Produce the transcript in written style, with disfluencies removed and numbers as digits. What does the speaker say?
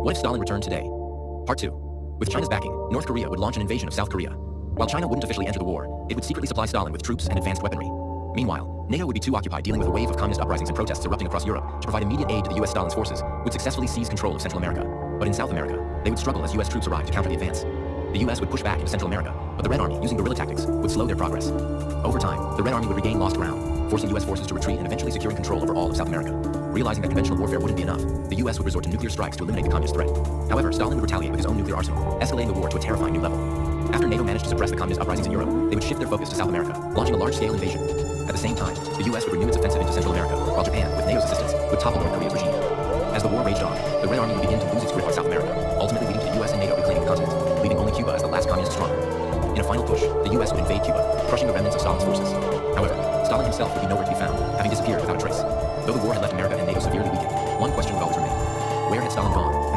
What if Stalin returned today? Part 2. With China's backing, North Korea would launch an invasion of South Korea. While China wouldn't officially enter the war, it would secretly supply Stalin with troops and advanced weaponry. Meanwhile, NATO would be too occupied dealing with a wave of communist uprisings and protests erupting across Europe to provide immediate aid to the US. Stalin's forces would successfully seize control of Central America. But in South America, they would struggle as US troops arrived to counter the advance. The US would push back into Central America, but the Red Army, using guerrilla tactics, would slow their progress. Over time, the Red Army would regain lost ground, forcing US forces to retreat and eventually securing control over all of South America. Realizing that conventional warfare wouldn't be enough, the US would resort to nuclear strikes to eliminate the communist threat. However, Stalin would retaliate with his own nuclear arsenal, escalating the war to a terrifying new level. After NATO managed to suppress the communist uprisings in Europe, they would shift their focus to South America, launching a large-scale invasion. At the same time, the US would renew its offensive into Central America, while Japan, with NATO's assistance, would topple North Korea's regime. As the war raged on, the Red Army would begin to lose its grip on South America, ultimately leading to the US and NATO reclaiming the continent, leaving only Cuba as the last communist stronghold. In a final push, the US would invade Cuba, crushing the remnants of Stalin's forces. However, Stalin himself would be nowhere to be found, having disappeared without a trace. Though the war had left America and NATO severely weakened, one question would always remain. Where had Stalin gone?